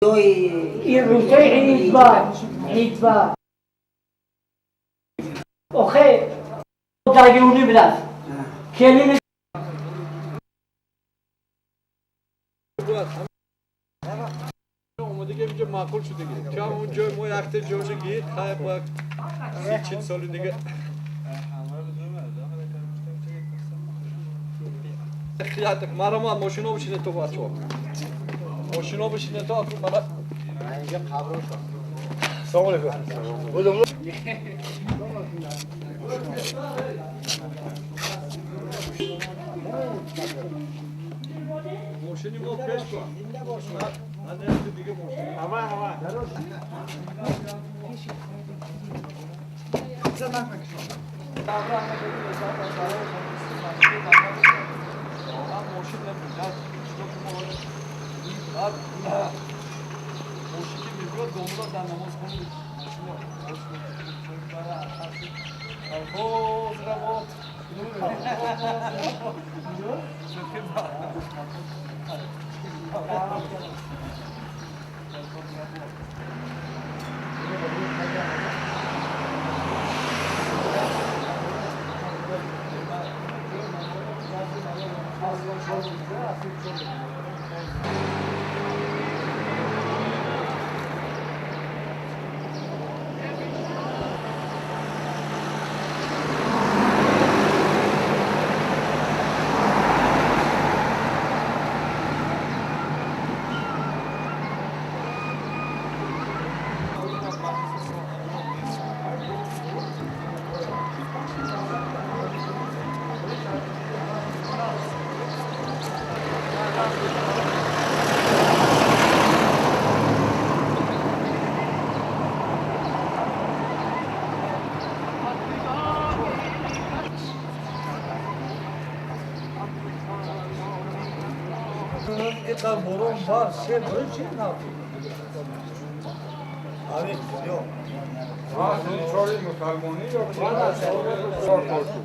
این روزای عید با آخه درگیرونی بدست کلیم اومده که اینجا معقول شده دیگه که اون جای ما یخت جوجه گیر خیلی باید 30 سال دیگه خیلی مرا ما ماشینا بشینه تو بچه‌ها ماشینا بشینه تو اون مرا اینجا خبرو شد سلام علیکم بودم ماشینی ما پیش کن من دیگه ماشین هوا زمان ماشین موشی که میگوید دومدار در نماز کنید الفوز روات Eta boron var, şey böyle şey ne yapıyor? Abi yok. Ha, sen çorayı mı kalmoni yok? Bana sor korku.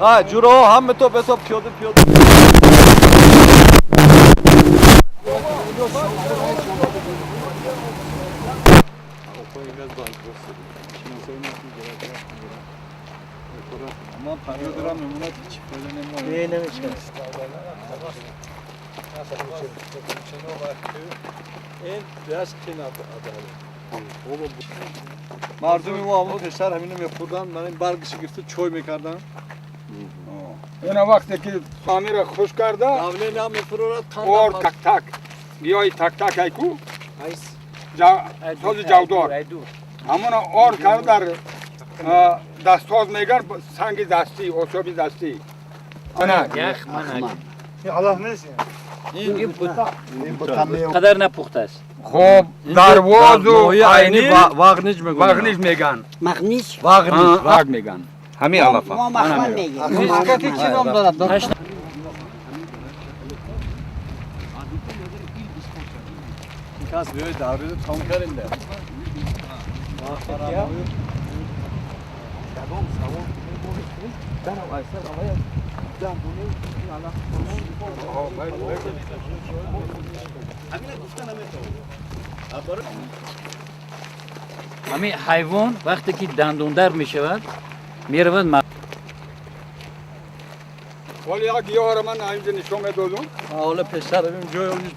ها جورو هم تو بسو پیاده Ama para duramıyorum ona hiç böyle ne var? Ne neymiş? این دست کی نداره. مردمی ما همون پسر همینو میخوردن من این برگش گرفته چای میکردن. این وقتی که خامیر خوش کرده نامه نام میفرورد اور تک تک بیای تک تک ایکو ساز جودار همون اور کرده در دستاز میگن سنگ دستی آسابی دستی یخ منک الله نیست قدر نپخته است خب درواز و عینی واغنیج میگن واغنیج میگن مغنیش واغ میگن همین علفا ما مخمل میگیم فیزیکاتی چی نام دارد؟ کس بیای دوری رو تام کردیم ده همین حیوان وقتی که دندوندر می شود می رود ولی یک گیاه را من اینجا نشون میدادم. حالا پسر بیم جای اونی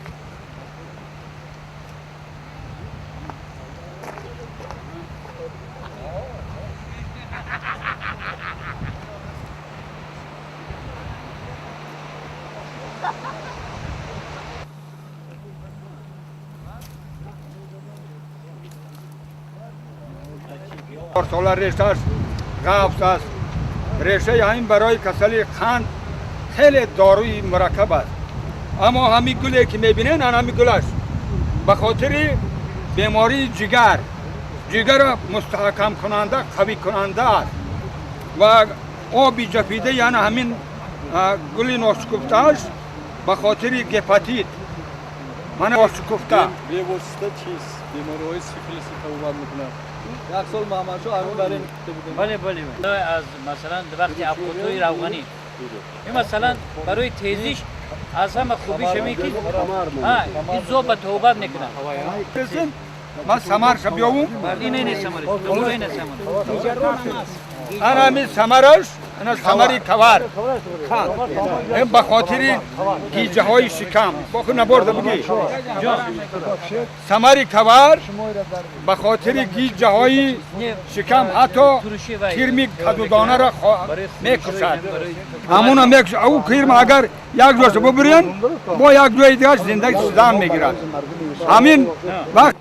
سال رشتهش قبض است. رشته این برای کسلی قند خیلی داروی مرکب است. اما همین گلی که میبینین همین گلش به خاطر بیماری جگر مستحکم کننده قوی کننده است و آبی جفیده یعنی همین گلی ناشکفتهش به خاطر گپاتیت من ناشکفته به واسطه چیز بیماری‌های سیفیلیس توبر میکنه یک سال محمد شاه همین برای نکته بودیم بله از مثلا وقتی افغوتوی روغنی این مثلا برای تیزیش از همه خوبیش همی که این زوب توبر نکنه من سمر شب بیاوم این سمرش دوباره این سمرش انا همین سمرش انا سمری کور این به خاطر گیجه های شکم باخو نبرده بگی سمری کور به خاطر گیجه های شکم حتی کرمی کدودانه را میکشد همون هم میکشد او کرم اگر یک جوش ببرین با یک جوی دیگه زندگی سودان میگیرد همین وقت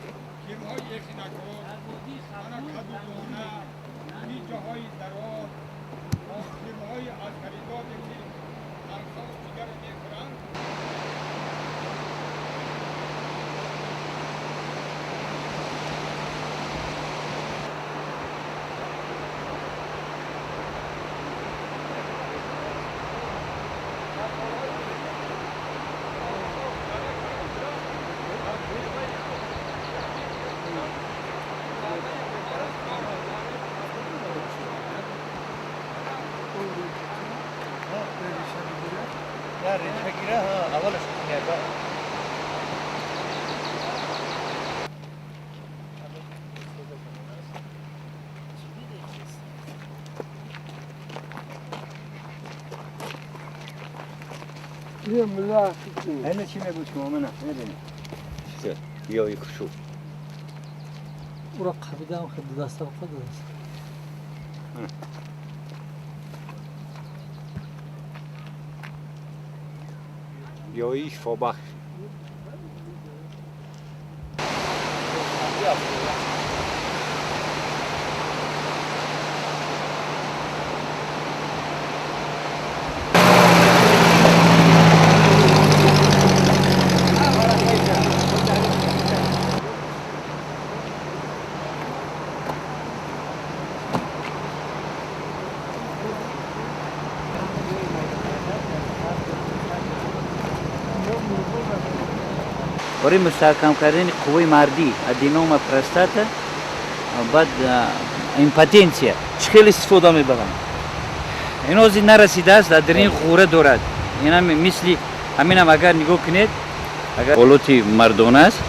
اینه چی میگوش که مامنه میدونی چیزه یا یک شو او را قبیده هم خیلی دست رو خود دست یا ایش فابخش برای مستحکم کردن قوه مردی ادینوم پروستات بعد ایمپاتنسیا چه خیلی استفاده میبرن این از این نرسیده است در این خوره دارد این هم مثل همین هم اگر نگاه کنید اگر غلوتی مردانه است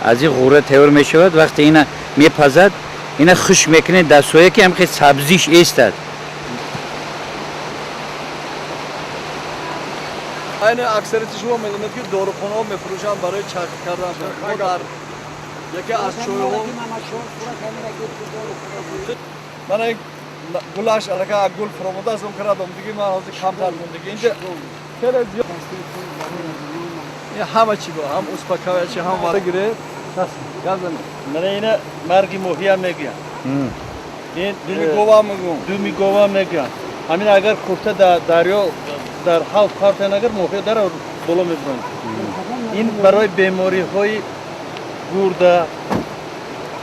از این خوره تیار میشود وقتی اینا میپزد اینا خوش میکنه دستویی که هم خیلی سبزیش ایستد این اکثریت شما میدونید که داروخانه ها میفروشن برای چرخ کردن ما در یکی از چوی‌ها من این گلش علاقه گل فراموده ازم کردم دیگه من حاضر کمتر موندگی اینجا خیلی زیاد این همه چی با هم اسپاکاوی چی هم وارد گیره من اینه مرگی موهی هم میگم این دومی گووا میگم همین اگر کوفته دریا در حال کارتن اگر موهی در بالا میبرن این برای بیماری های گرده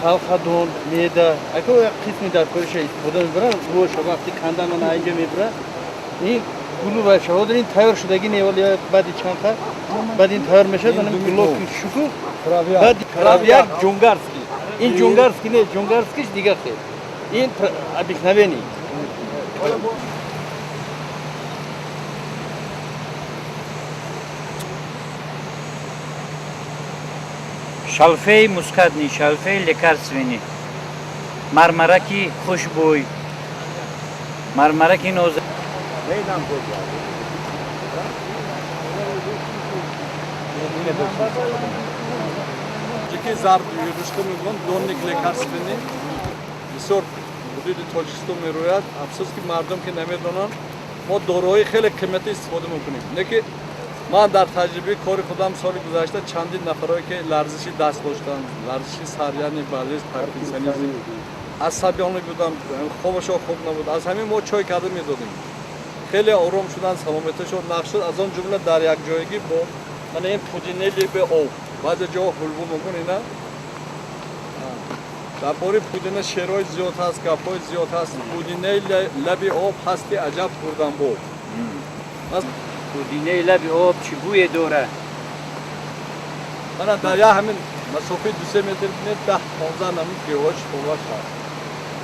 حلقه میده اگر یک قسمی در کارش استفاده میبرن روش وقتی کندن من اینجا میبره این گلو باشه این تیار شدگی نیولی بعد چند تا بعد این تیار میشه دارم گلو شکو Kravya. Kravyak Jungarski. In Jungarski ne? Jungarski دیگه خیر. این обыкновенный. Şalfey muskadni, şalfey lekarsvini. Marmaraki خوشبوی. Marmaraki noz. Jiki zar yurishto میگن دونیک لکارسوینی بسیار حدود تاجیکستان میروید. افسوس که مردم که نمیدونن ما داروهای خیلی قیمتی استفاده میکنیم. نه که من در تجربه کار خودم سال گذشته چندین نفرایی که لرزشی دست داشتن، لرزشی سریانی، بالش، پارکینسونیسم، عصبانی بودن، خوابشون خوب نبود. از همین ما چای کرده میدادیم. خیلی آرام شدن، سلامتشون نقش شد. از آن جمله در یک جایگی با من این پودینه لیب آب بعضی جا حلبو میکنه اینا. در باری پودینه شیرای زیاد هست، گپای زیاد هست. پودینه لب آب هستی عجب خوردن بود. پودینه لب آب چی بوی دوره. من در یه همین مسافه 2-3 متر بینید 10-15 نمی گیاهاش خوباش هست.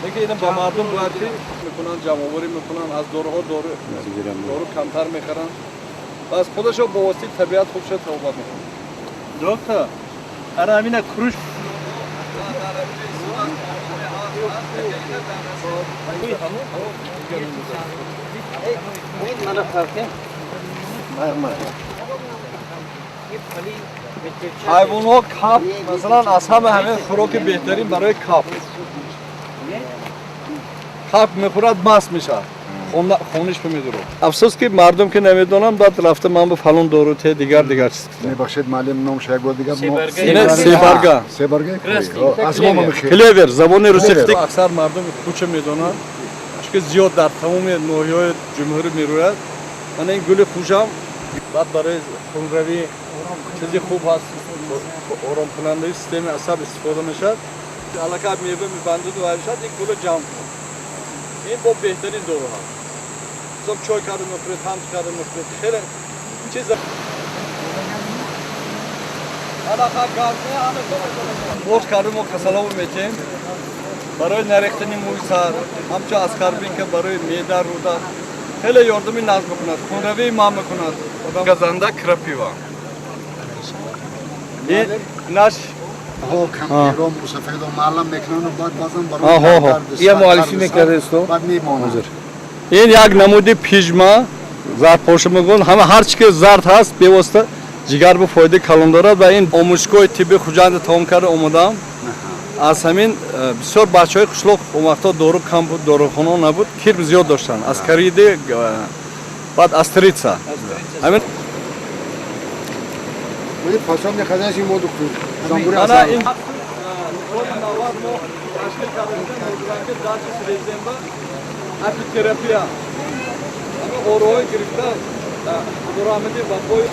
دیگه اینا با مردم باید میکنن، جمع‌آوری میکنن، از دارو کمتر میخرن. بس خودشو با واسطه طبیعت خوبش توبه میکنن. Doktor. Ara amine kuruş. Bana farkı. حیوانات کپ مثلا از همه خوراک بهترین برای کپ. کپ میخورد مست میشه. خونش میداره. افسوس که مردم که نمیدونن بعد رفته من به فلان دارو ته دیگر چیز. میبخشید معلم نام شاید بود دیگه اینه سیبرگا. سیبرگا از ما میخوره. کلیور زبان روسی اکثر مردم کوچه میدونن. چون زیاد در تمام نوع‌های جمهوری میروید. من این گل خوشم بعد برای خونروی چیزی خوب هست. آرام کننده سیستم عصب استفاده میشه. علاقه میوه میبنده و هرشاد یک گل جمع. این با بهترین دارو هست. صبح چای کرده میخورید، هم کرده میخورید. خیلی چیز علاقه گرمه همه موت کرده ما کسلا میتیم برای نریختنی موی سر همچه اسکاربین که برای میده روده خیلی یاردمی نزد میکند. خونروی ما میکند. گزنده کرپیوا. این نش کامپیرون مسافر دو معلم میکنن و بعد بازم برای یه معالفی میکرده است. بعد میمونه. این یک نمودی پیژما زرد پوش میگن همه هر چی که زرد هست به واسطه جگر به فایده کلان دارد و این آموزشگاه طبی خوجند تمام کرده اومدم. از همین بسیار بچهای قشلاق اون وقتا دارو کم بود، داروخانه نبود، کیر زیاد داشتن. از کریده بعد استریتسا. همین ولی پاسام نخداش این مود کنیم. زنبوری انا اصلا. این اپیتراپیا. اما اوروی گرفته. دورامدی با بوی.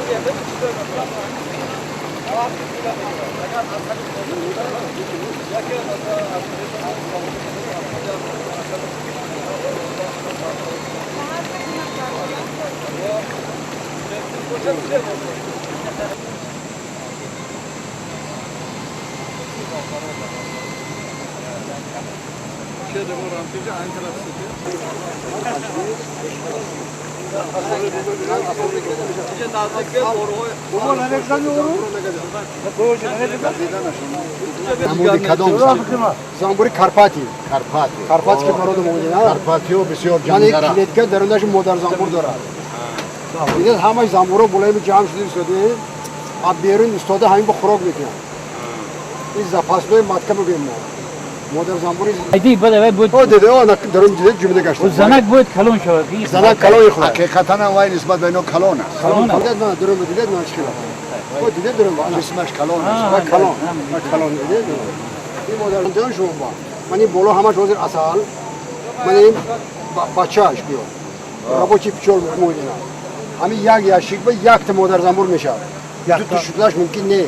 نمودی کدام زنبوری کارپاتی. کارپاتی که مراد موجود نه. کارپاتی و بسیار جانگرا. من کلیت که درندش مادر زنبور دارد. دیدید همه زنبورا بلایی جمع شده. آب بیرون استاده همین با خوراک میکنن. این زپاسلوی ماتکه میگیم ما. مادر زنبوری. ایدی بده بود. او دیده آن درون دیده جمله گشت. زنک بود کلون شد. زنک کلون خورد. حقیقتا وای نسبت به اینو کلون است. کلون است. نه درون دیده نه مشکل. او دیده درون اسمش کلون است. کلون دیده. این مادر جان شما با. من این بالا همش وزیر اصل. من این بچه‌اش بیام. رابطی پیچول می‌مونه. همین یک یاشیک با یک تا مادر زنبور میشه. دو تا شدهش ممکن نه.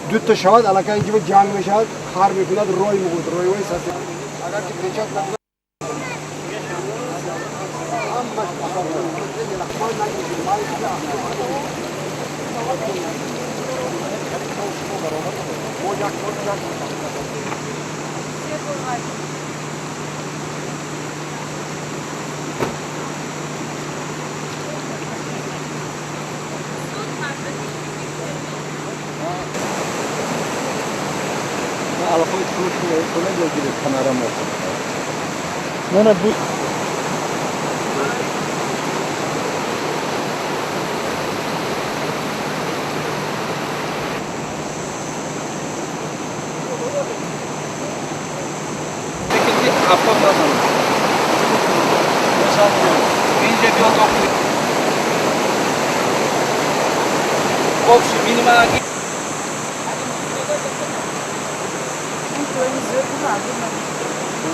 دو تا شود علاقه اینجا جنگ میشه. خار میکند روی میگود. روی وای ساعت. اگر که پیچات نکنه. هم Alafayı kılıçla ilgili kameram olsun. نه bu Peki yapamam. İnce bir yol yok. Kopşu minima git.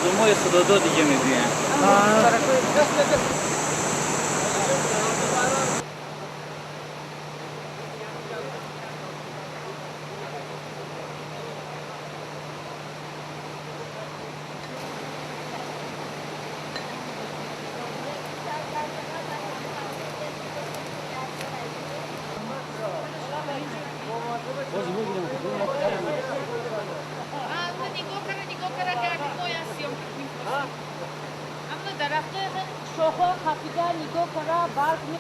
Domo je sododo diye mi büyüyen? شوخه خفیده نگاه کرا برق می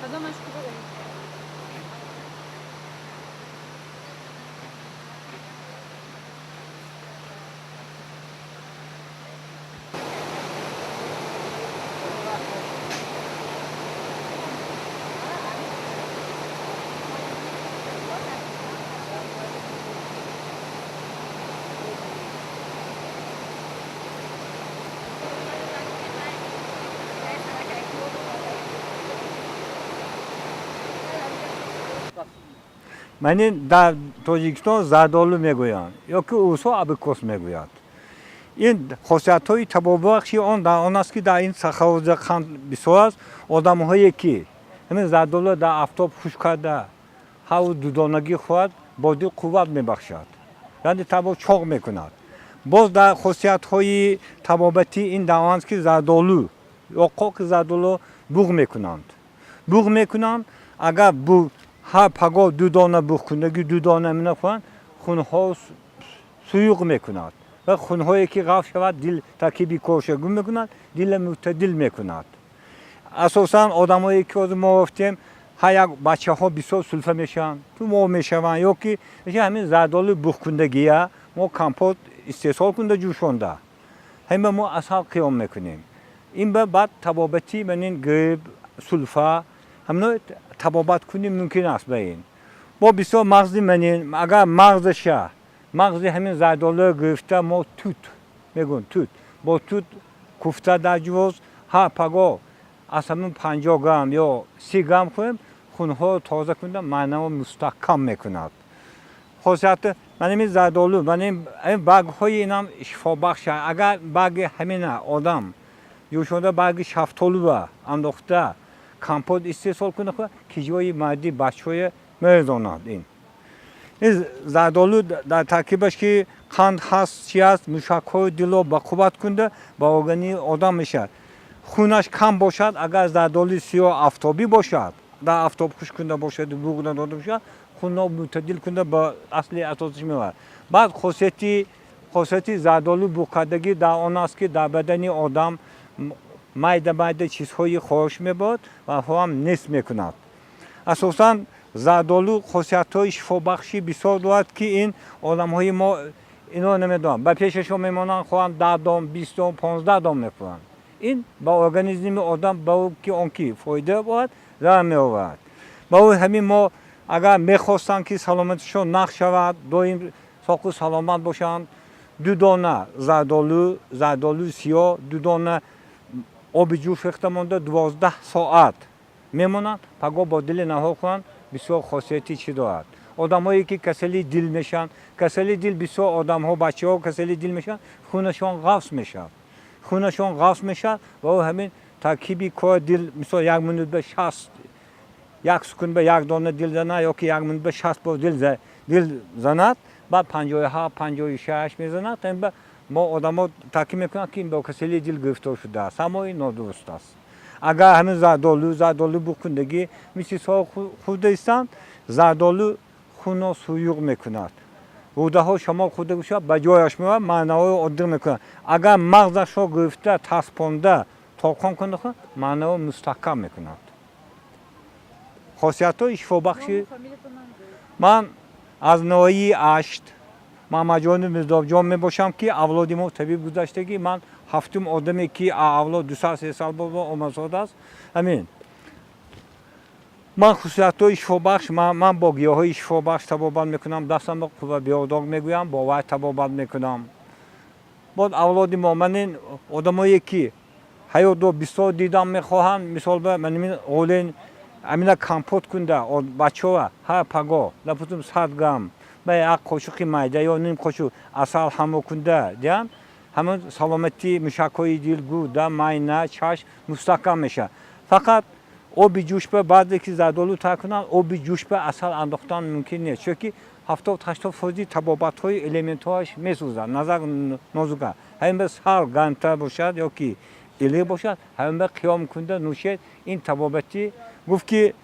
کدامش خوبه منی در تاجیکستان زردالو میگویند یا که اوسا ابریکوس میگوید. این خاصیت های تبابخشی آن در آن است که در این سخاوز قند بسیار است. آدم هایی که همین زردالو در آفتاب خشک کرده هوا دودانگی خود بادی قوت میبخشد، یعنی تباب چاق میکند. باز در خاصیت های تبابتی این در آن است که زردالو یا قاق زردالو بوغ میکنند. اگر بوغ ها پگاه دودانه بخوندگی دودانه می نخواهند خونها سویق میکند و خونهایی که غف شود دل ترکیبی کوشگو میکند دل معتدل میکند. اساساً آدمایی که از ما گفتیم ها یک بچه ها بسیار سلفه میشن تو ما میشوند یا که همین زردالو بخوندگی ما کمپوت استحصال کنده جوشانده همه ما اصلا قیام میکنیم. این بعد تبابتی من این گریب سلفه همه تبابت کنیم ممکن است به این. با بسیار مغزی منین اگر مغزی همین زردالو گرفته ما توت میگن توت با توت کوفته در جوز ها پگاه از همین 50 گرم یا 30 گرم خوریم خونها تازه کنده معنا مستحکم میکند. خاصیت من این زردالو من این برگ های اینم شفا بخش اگر برگ همین آدم یا شده برگ شفتالو انداخته کمپوت استحصال کنه که جای مردی بچه‌های میزاند. این زردالو در ترکیبش که قند هست چی است مشک‌های دلو با قوت کنده با ارگانی آدم میشه. خونش کم باشد اگر زردالو سیاه آفتابی باشد در آفتاب خشک کنده باشد بوق داده باشد خونها معتدل کنده با اصلی اساسش میاد. بعد خاصیتی زردالو بوق کردگی در آن است که در بدن آدم مایده چیزهای خوش میباد و هم نصف میکند. اساساً زردالو خاصیت‌های شفابخشی بسیار دارد که این آدم‌های ما اینا نمیدونن با پیششون میمونن خواهند 10 دام 20 دام 15 دام میخورن. این با ارگانیسم آدم با که آنکی فایده بود ضرر میآورد. با همین ما اگر میخواستن که سلامتشون نقص شود دائم ساق و سلامت باشند 2 دانه زردالو سیاه 2 دانه آب جوش ریخته مانده 12 ساعت میمونن پگاه با دل نهار کنن بسیار خاصیتی چی دارد. آدمایی که کسلی دل میشن کسلی دل بسیار آدم ها بچه ها کسلی دل میشن خونشان قفص میشه و همین ترکیبی کار دل مثلا 1 منوت به 60 1 سکون به 1 دانه دل زنه یا که 1 منوت به 60 بار دل زند بعد 57 56 میزند ما آدم ها ترکیب میکنن که این با کسلی دل گرفتار شده است اما این نادرست است. اگر همین زردالو بخوندگی مثل سال خوردستان زردالو خون رو سویوق میکند روده ها شما خورده باشد به جایش میاد معنای عادی میکند اگر مغزش رو گرفته تسپانده تاکان کنه معنای مستحکم میکند خاصیت های شفا بخشی من از نوعی اشت محمد جان مزداب جان میباشم که اولادی ما طبیب گذشتگی من هفتم آدمی که اولاد 200 سال بابا آمازاد است همین من خصوصیت های شفا بخش من با گیاه های شفا بخش تبابت میکنم دستم با قوه بیاداغ میگویم با وای تبابت میکنم بعد اولادی ما من آدمایی که حیات دو بسیار دیدم میخواهند مثال به من اولین امینه کمپوت کنده بچه ها هر پگاه لپتم 100 گرم به یک قاشق میده یا نیم قاشق عسل همو کنده دیدن همون سلامتی مشکای دل گوده معده چشم مستحکم میشه فقط آب جوش به بعد که زردالو تکنن آب جوش به عسل انداختن ممکن نیست چون که 70-80% تبابت های الیمنت هاش میسوزن نظر نازکه همین به سر گرمتر باشد یا که ایلی باشد همین به قیام کنده نوشید این تبابتی گفت که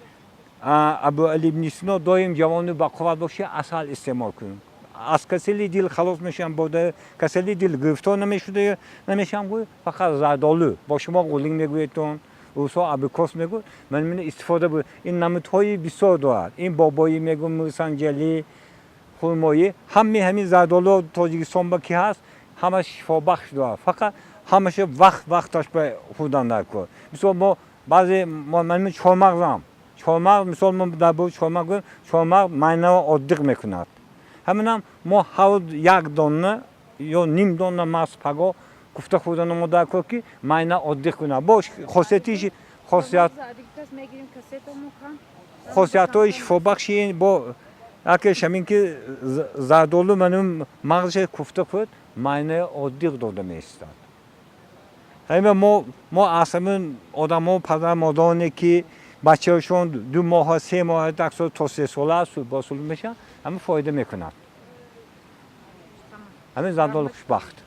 ابو علی ابن سینا دایم جوان با قوت باشه عسل استعمال کنیم از کسلی دل خلاص میشن بوده کسلی دل گرفتار نمیشده نمیشم گوی فقط زردالو با شما قولینگ میگویتون اوسا ابوکاس میگو من استفاده بود این نمودهای بسیار دارد این بابایی میگم موسنجلی خرمایی همین زردالو تاجیکستان با کی هست همش شفا بخش دارد فقط همش وقتش به خودم نکن مثلا ما بعضی من چهارمغزم چهارمغز مثال ما در بود چهارمغز معده عادق میکند همین ما هر یک دانه یا نیم دانه مغز پگاه گفته خودم ما در کار که معده عادق کنه باش خاصیتش خاصیت‌های شفا بخشی با اگه همین که زردالو منم مغزش کوفته خود معده عادق داده میستاد همین ما اصلا آدما پدر مادرانی که بچه‌هاشون 2 ماه 3 ماه تا 3 ساله است با سول میشن همین فایده میکنند همین زردالو خوشبخت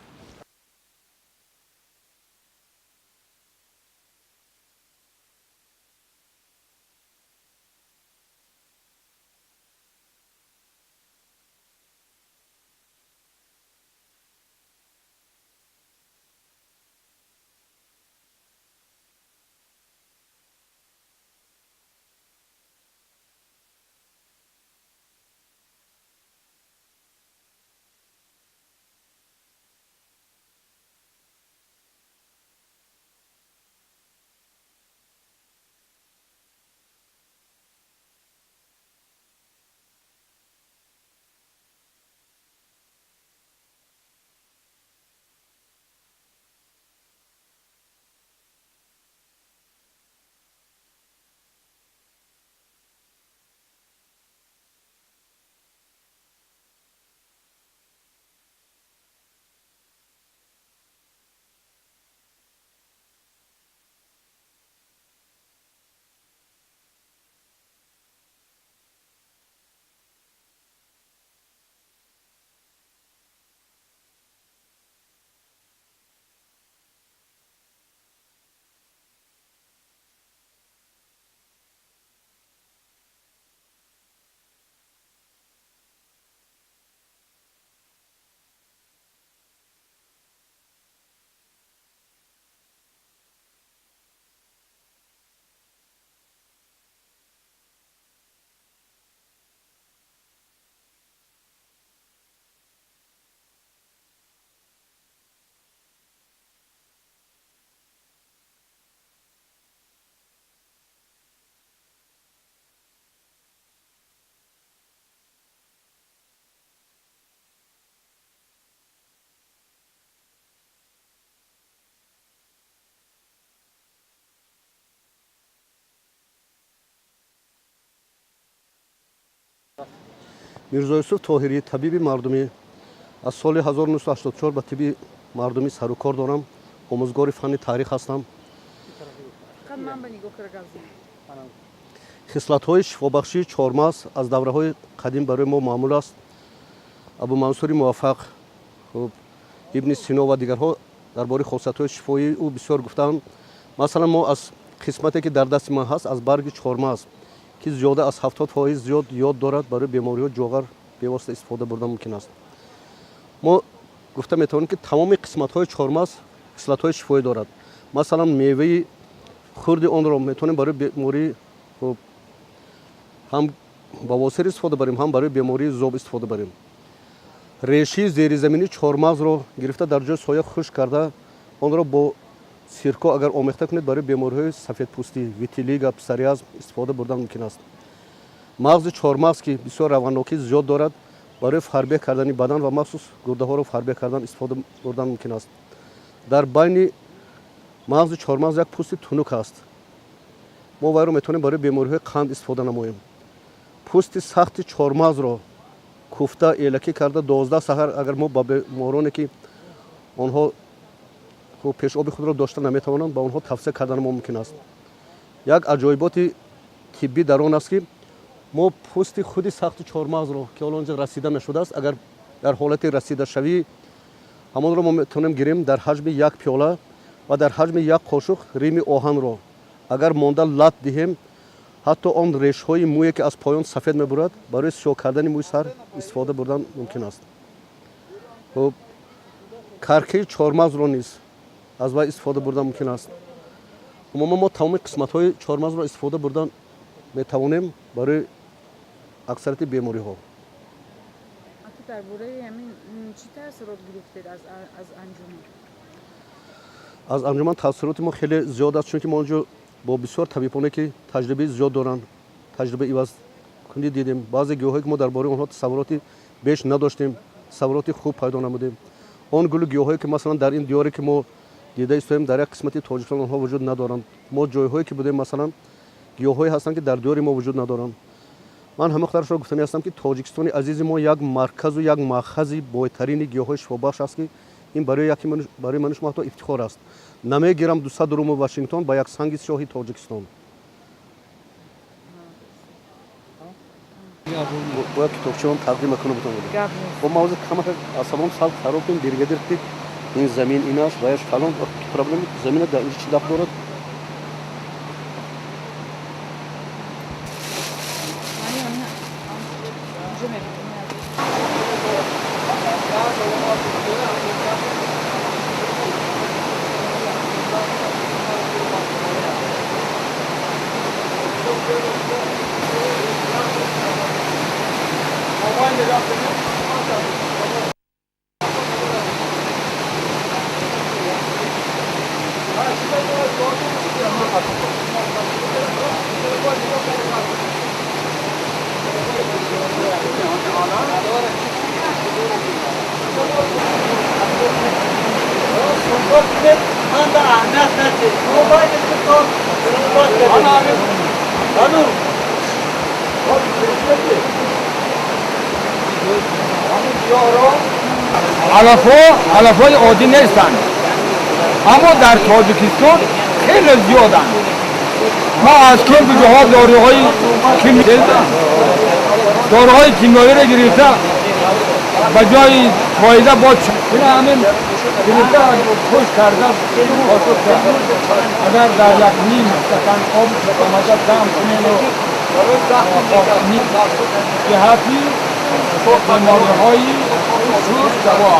میرزا یوسف طاهری طبیب مردمی از سال 1984 به طب مردمی سر و کار دارم آموزگار فن تاریخ هستم خصلت‌های شفابخشی چهارمغز از دوره‌های قدیم برای ما معمول است ابو منصور موفق ابن سینا و دیگرها درباره خاصیت‌های شفایی او بسیار گفتند مثلا ما از қисмате ки дар дасти ман ҳаст аз барги чорма аст ки зиёда аз 70% зиёд ёд дорад барои бемориҳои ҷоғар бевосита истифода бурда мумкин аст. мо гуфта метавонем ки тамоми қисматҳои чормағз кислатҳои шифоӣ дорад. Масалан меваи хурди онро метавонем барои бемории ҳам бавосир истифода барем, ҳам барои бемории зоб истифода барем. Реши зеризамини чормағзро гирифта дар ҷои соя хушк карда онро бо сирко агар омехта кунед барои бемориҳои сафедпӯстӣ, витилиго, псориазм истифода бурда мумкин аст. мағзи чормағз ки бисёр равғаннокӣ зиёд дорад барои фарбеҳ кардани бадан ва махсус гурдаҳоро фарбеҳ кардан истифода бурда мумкин аст. дар байни мағзи чормағз як пӯсти тунук аст. мо вайро метавонем барои бемориҳои қанд истифода намоем. пӯсти сахти чормағзро куфта элакӣ карда 12 саҳар агар мо ба бемороне ки онҳо пешоби худро дошта наметавонанд ба онҳо тавсия кардан мо мумкин аст. як аҷоиботи тиббӣ дар он аст ки мо пӯсти худи сахти чормағзро ки ҳоло онҷа расида нашудааст агар дар ҳолати расидашавӣ ҳамонро мо метавонем гирем дар ҳаҷми 1 пиёла ва дар ҳаҷми 1 қошуқ рими оҳанро агар монда лат диҳем ҳатто он решҳои мӯе ки аз поён сафед мебурад барои сиёҳ кардани мӯи сар истифода бурдан мумкин аст. каркаи чормағзро низ аз вай истифода бурдан мумкин аст. умуман мо тамоми қисматҳои чормағзро истифода бурдан метавонем барои аксарияти бемориҳо. дар бораи ҳамин чӣ таъссурот гирифтед аз анҷуман? аз анҷуман таъссуроти мо хеле зиёд аст, чунки мо онҷо бо бисёр табибоне ки таҷрибаи зиёд доранд таҷрибаи ивазкунӣ дидем. баъзе гиёҳое ки мо дар бораи онҳо тасаввуроти беш надоштем, тасаввуроти хуб пайдо намудем. он гулу гиёҳое ки масалан дар ин диёре ки мо дида истоем дар як қисмати тоҷикистон онҳо вуҷуд надоранд. мо ҷойҳое ки будем масалан гиёҳое ҳастанд ки дар диёри мо вуҷуд надоранд. ман ҳама вақтарашро гуфтанӣ ҳастам ки тоҷикистони азизи мо як марказу як маъхази бойтарини гиёҳҳои шифобахш аст ки ин барои мани шумо ҳатто ифтихор аст. намегирам 200 руми Вашингтон ба як санги сиёҳи Тоҷикистон. бояд китобчаам тақдим мекунам бутон. бо мавзӯи камака асабам сал хароб кунем бригадир ки ин замин инаш ва яш фалон проблеми замина дар инҷа чӣ дах дорад. علفهای عادی نیستند اما در تاجیکستان خیلی زیادند. ما از کل به جهات داروهای کیمیایی را گرفته به جای فایده با این همین گرفته خوش کرده اگر در یک نیم استکان آب آمده دم کنین و جهتی بیماری‌های شوش دوا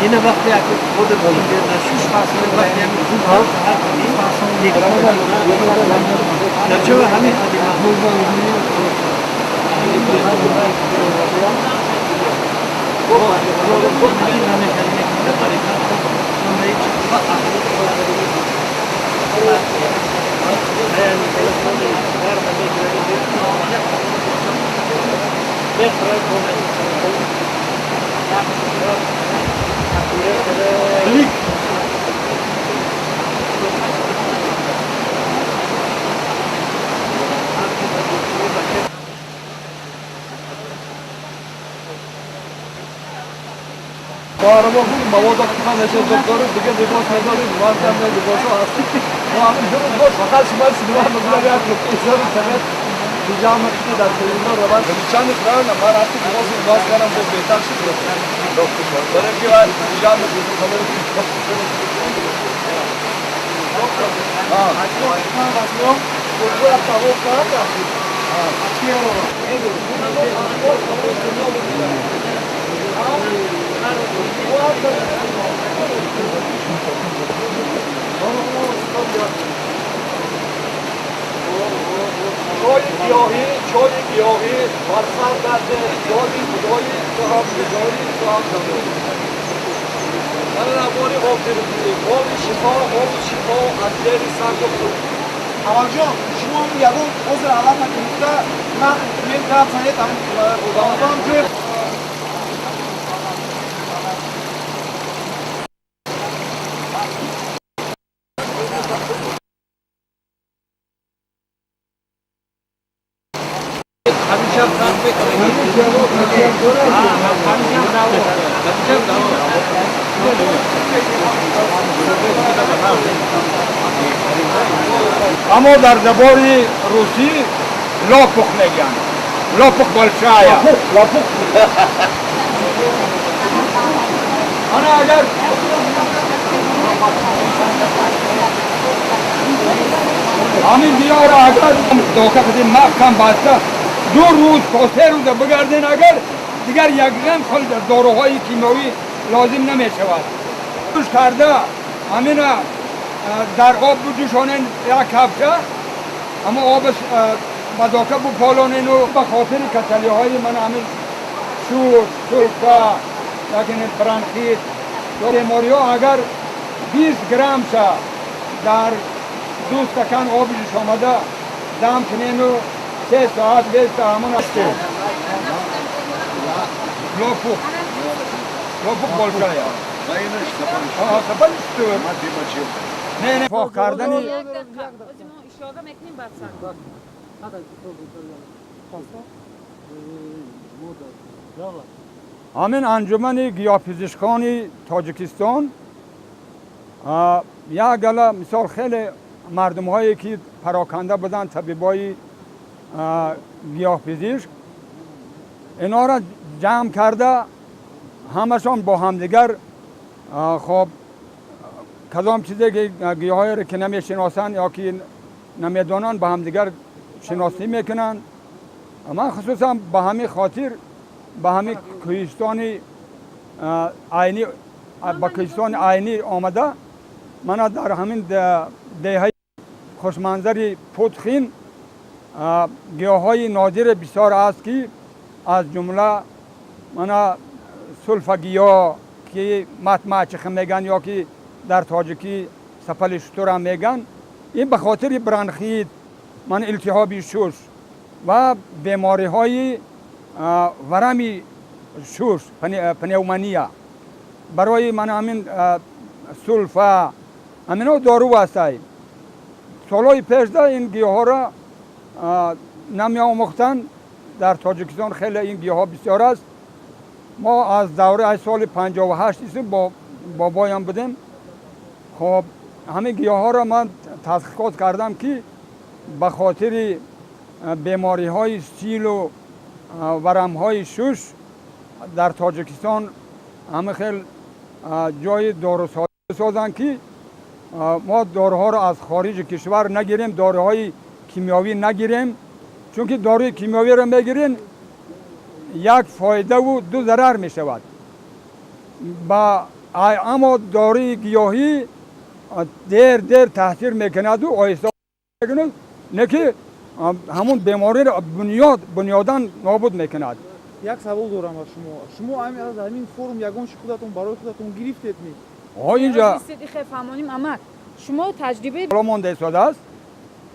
این وقتی که خود بودیم در 6 فصل وقتی هم در چه همین Bağırma bu mavoda tutan eşe doktoru diye dibos mezarı vardan ne dibosu hasta. Bu abi boş fakat şimal sinema mezarı yapıyor. İnsanın senet pijama gitti der seninle roban. Pijama kralına marası dibosu bas karan bu betar çıkıyor. Doktor. Böyle bir var pijama gitti kalır. Ha. Basıyor. Bu hafta bu kadar. Ha. Açıyor. Çoğu giyohi, varsal derdi, çoğu tuhaf güzeli, tuhaf güzeli. Bana bunu okudum. Oğlu şifa, adleri saklı. Amacım, şu an yakın o sıra alamadığımızda ben daha sayı tanıdım. اما در زبان روسی لاپخ میگن لاپخ بالشایا انا اگر همین دیار اگر دوکه کدیم محکم بسته 2 روز تا 3 روز بگردین اگر دیگر یک غم خل داروهای کیمیایی لازم نمی شود دوش کرده همین در آب بجوشانین یک هفته اما آب مداکه بپالانین و به خاطر کسلی های من همین شور، سلفه، لیکن برانخیت بیماری ها اگر 20 گرم شد در 2 استکان آب جوش آمده دم کنین و 3 ساعت بیست همون است لپوک بالشایا سپل استور نه فاق کردنی اشاره میکنیم بعد همین انجمن گیاهپزشکان تاجیکستان یک گله مثال خیلی مردم هایی که پراکنده بودن طبیبای گیاهپزشک اینا را جمع کرده همشان با همدیگر خب کدام چیزی که گیاهایی را که نمیشناسن یا که نمیدانن با همدیگر شناسی میکنن من خصوصا به همین خاطر به همین کوهستان عینی با کوهستان عینی آمده من در همین دهه خوشمنظر پودخین گیاهای نادر بسیار است که از جمله من سلفه گیاه که مطمعچخ میگن یا که در تاجیکی سپل شتر هم میگن این به خاطر برانخیت من التهاب شش و بیماری های ورم شش پنیومانیا برای من همین سلفه همین دارو هستای سالهای پیش این گیاه ها را نمی آموختن در تاجیکستان خیلی این گیاه ها بسیار است ما از دوره سال 58 با بابایم بودیم خب همین گیاه ها را من تحقیقات کردم که به خاطر بیماری های سیل و ورم های شش در تاجیکستان همه خیلی جای داروسازی سازن که ما داروها را از خارج کشور نگیریم داروهای کیمیاوی نگیریم چون که داروی کیمیاوی را میگیرین یک فایده و 2 ضرر می شود با اما داروی گیاهی دیر تاثیر میکند و آهسته میکند، نه که همون بیماری را بنیادن نابود میکند. یک سوال دارم از شما از همین فرم یگان خودتون برای خودتون گرفتید می اینجا فهمانیم اما شما تجربه بالا مانده ایستاده است.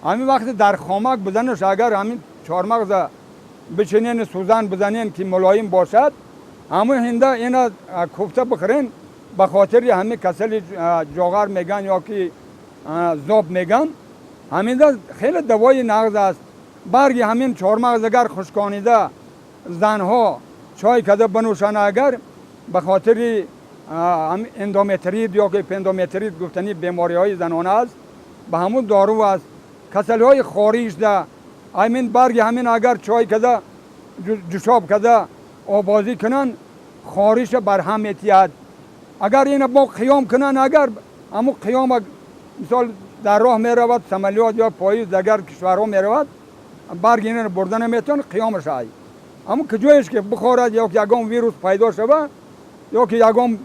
همین وقتی در خامک بزنش اگر همین چهارمغز بچینین سوزن بزنین که ملایم باشد، همون هنده اینا کوفته بخورین، به خاطر همین کسل جاغر میگن یا که زاب میگن، همین خیلی دوای نغز است. برگ همین چهارمغز اگر خشکانیده زنها چای کده بنوشن اگر به خاطر اندومتریت یا که پندومتریت گفتنی بیماری های زنانه است، به همون دارو است. کسل های خاریش ده همین برگ همین اگر چای کده جوشاب کده آبازی کنن، خاریش بر هم میتید. اگر این با قیام کنن، اگر همون قیام مثال در راه میرود سمالیات یا پاییز اگر کشورها میرود، برگ این بردن میتون قیامش های. اما کجایش که بخورد یا که یگام ویروس پیدا شود یا که یگام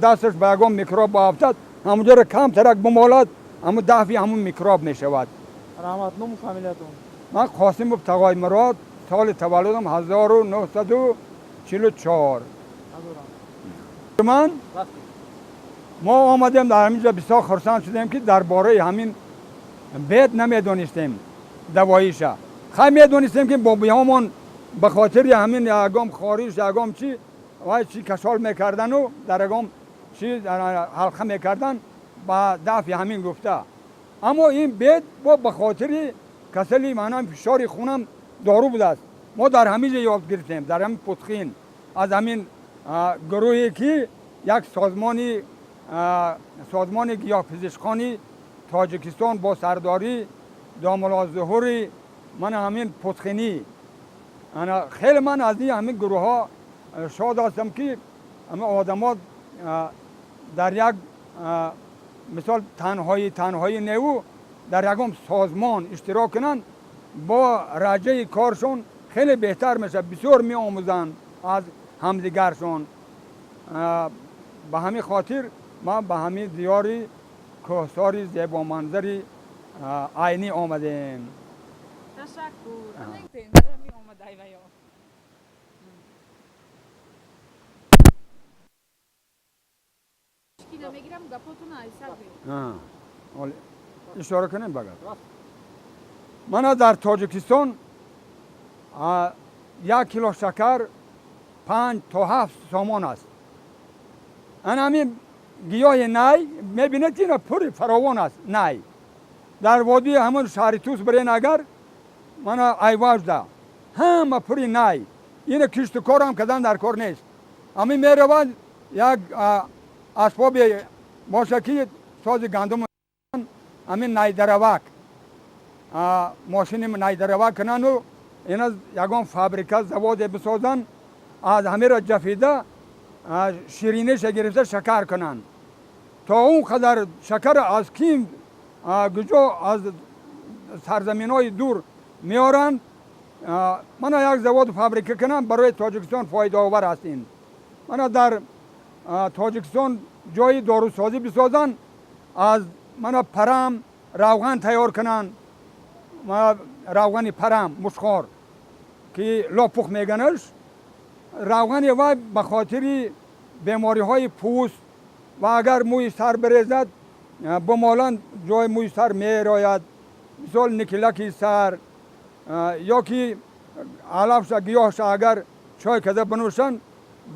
دستش به یگام میکروب بافتد، همونجا را کم ترک بمالد، اما دفعی همون میکروب میشود. رحمت نام و فامیلیتون؟ من قاسم تقای مراد، سال تولدم 1944. من ما آمدیم در همینجا بسیار خرسند شدیم که درباره همین بیت نمیدونستیم دواییشه. خیلی میدونستیم که با بیامون به خاطر همین یگام خاریش یگام چی کشال میکردن و در یگام چی حلقه میکردن با دفع همین گفته. اما این بیت به خاطر کسلی معنی فشار خونم دارو بوده است. ما در همینجا یاد گرفتیم، در همین پتخین از همین گروهی که یک سازمان گیاهپزشکانی تاجیکستان با سرداری داملا ظهوری من همین پتخینی، خیلی من از این همین گروه ها شاد هستم که همه آدمات در یک مثال تنهایی نیو در یکم سازمان اشتراک کنن، با رجه کارشون خیلی بهتر میشه، بسیار می آموزن از همدیگرشون. به همین خاطر ما به همین دیاری کوهساری زیبا منظری عینی آمدیم. اشاره کنیم بگم من در تاجیکستان 1 کیلو شکر 5 تا 7 سامان است. همین گیاه نی میبینید که پوری فراوان است. نی در وادی همون شهر توس برین اگر من ایواز ده همه پوری نی، این کشت کار هم کدن در کار نیست. همین میرود یک اسباب ماشکی ساز گندم همین نیدروک ماشین نیدروک کنن و این از یکم فابریکه زواد بسازن، از همه را جفیده شیرینش گرفته شکر کنن تا اون قدر شکر از کیم گجا از سرزمین های دور میارن. من یک زواد فابریکه کنم برای تاجیکستان فایده آور هستین. من در تاجیکستان جای داروسازی بسازن، از من پرم روغن تیار کنن، روغن پرم مشخار که لاپخ میگنش، روغن و به خاطر بیماری های پوست و اگر موی سر بریزد بمالان جای موی سر میراید، مثال نکلکی سر یا که علفش گیاهش اگر چای کده بنوشن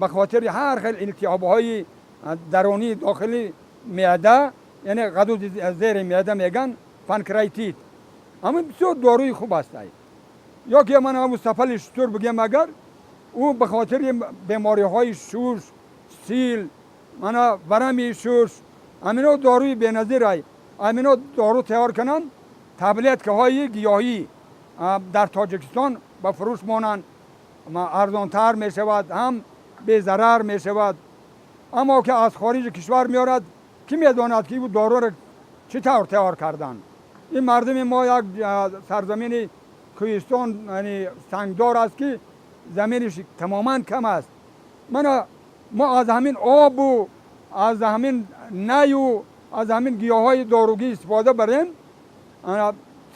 به خاطر هر خیل التهاب های درونی داخلی معده، یعنی غدود زیر معده میگن پانکریاتیت، اما بسیار داروی خوب است. یا که من همون سفل شطور بگم اگر او به خاطر بیماری های شوش سیل من ورمی شوش امینا داروی بینظیر های امینا دارو تیار کنن، تبلیت که های گیاهی در تاجیکستان به فروش مانند ارزانتر می شود، هم به ضرر می شود. اما که از خارج کشور میارد کی میداند که این دارو را چطور تیار کردن. این مردم ما یک سرزمین کوهستان یعنی سنگدار است که زمینش تماما کم است. ما از همین آب و از همین نی و از همین گیاهای داروگی استفاده بریم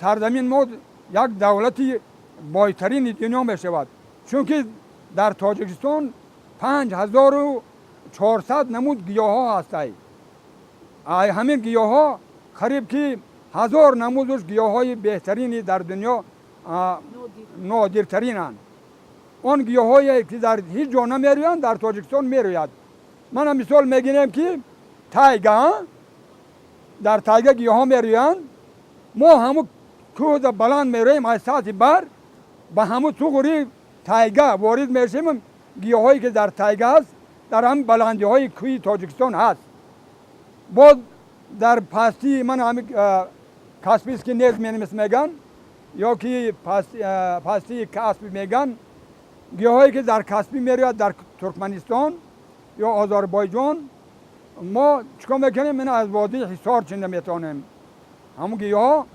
سرزمین ما یک دولتی بایترین دنیا می شود. چون که در تاجیکستان 5400 نمود گیاه ها هسته. همین گیاه ها قریب که 1000 نمودش گیاه های بهترین در دنیا نادرترین هستند. اون گیاه هایی که در هیچ جا نمیرویند در تاجیکستان میروید. من هم مثال میگیم که تایگا در تایگا گیاه ها میرویند. ما همون کوه بلند میرویم از سطح بر به همون توغوری تایگا وارد میشیم. گیاه هایی که در تایگا هست در هم بلندی های کوه تاجیکستان هست. باز در پستی من همین کاسپیس که نیز میگن یا که پستی کاسپی میگن گیاه هایی که در کاسپی میروید در ترکمنستان یا آذربایجان ما چکار میکنیم من از وادی حصار چنده میتونیم. همون گیاه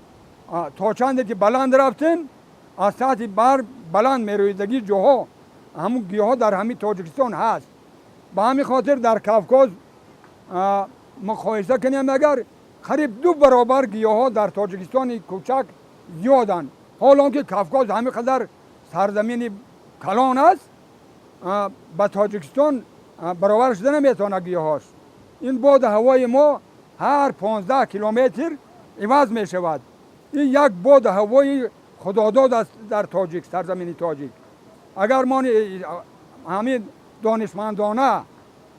تا چندی که بلند رفتن از سطح بر بلند میرویدگی جاها همون گیاه در همین تاجیکستان هست. به همین خاطر در کافکاز مقایسه کنیم اگر قریب 2 برابر گیاه ها در تاجیکستان کوچک زیادن. حالا که کافکاز همین قدر سرزمین کلان است به تاجیکستان برابر شده نمیتونه گیاه هاش. این باد هوای ما هر 15 کیلومتر عوض می شود. این یک باد هوای خداداد است در تاجیک سرزمین تاجیک. اگر ما همین دانشمندانه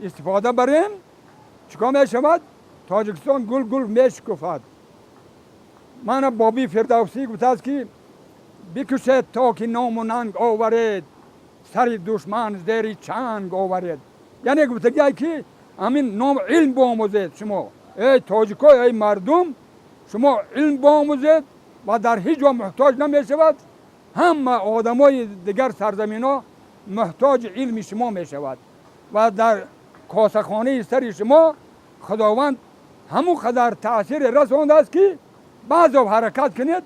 استفاده بریم چیکار می شود؟ تاجیکستان گل گل می شکفد. من بابی فردوسی گفته است که بکشد تا که نام و ننگ آورد سر دشمن زیر چنگ آورد. یعنی گفتگی که همین نام علم بیاموزید شما ای تاجیکای ای مردم شما علم بیاموزید و در هیچ جا محتاج نمی شود. همه آدمای دیگر سرزمین ها محتاج علم شما می شود و در کاسخانه سر شما خداوند همون قدر تأثیر رسانده است که بعض حرکت کنید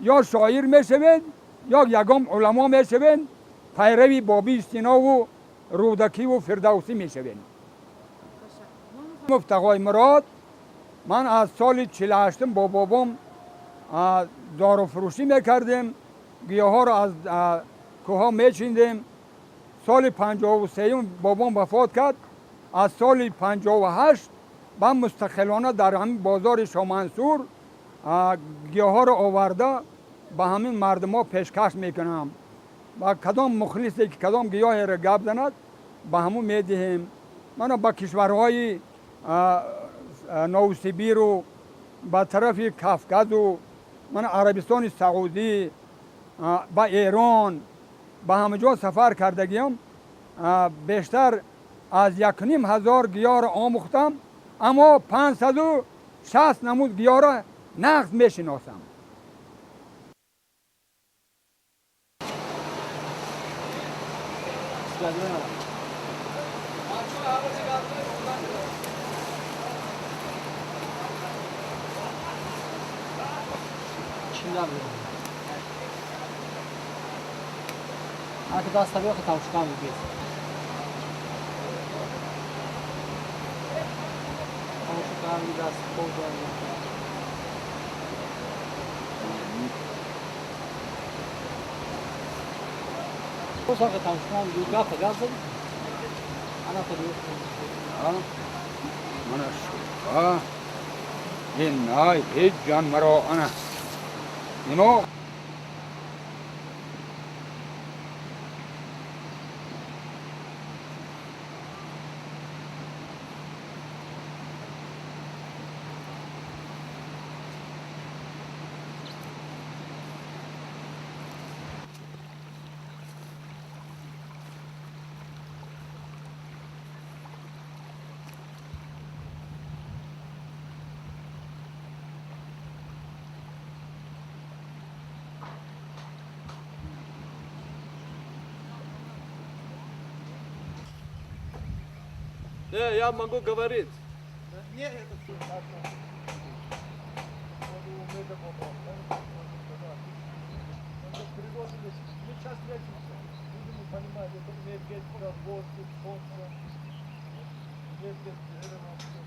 یا شاعر می شوید یا یگام علما می شوید پیروی بابی سینا و رودکی و فردوسی می شوید. مفتقای مراد من از سال 48 با بابام دارو فروشی میکردیم. گیاه ها را از کوه ها میچیندیم. سال 53 بابام وفات کرد. از سال 58 من مستقلانه در همین بازار شامنصور گیاه ها را آورده به همین مردم ها پیشکش میکنم و کدام مخلصی که کدام گیاه را گپ زند به همون میدهیم. من با کشورهای نوسیبیر و به طرف کافکاز و من عربستان سعودی با ایران به همه جا سفر کردگیم. بیشتر از 1500 گیاه را آموختم اما 560 نمود گیاه را نقد میشناسم. Anche da sta volta stavo cercando di stavo cercando da sposa. Cosa che stavo cercando di gaffa gazza? Ana tabii. من شوفا این نای هیچ جان مرا انا اینو Я могу говорить. Gel, gel, gel.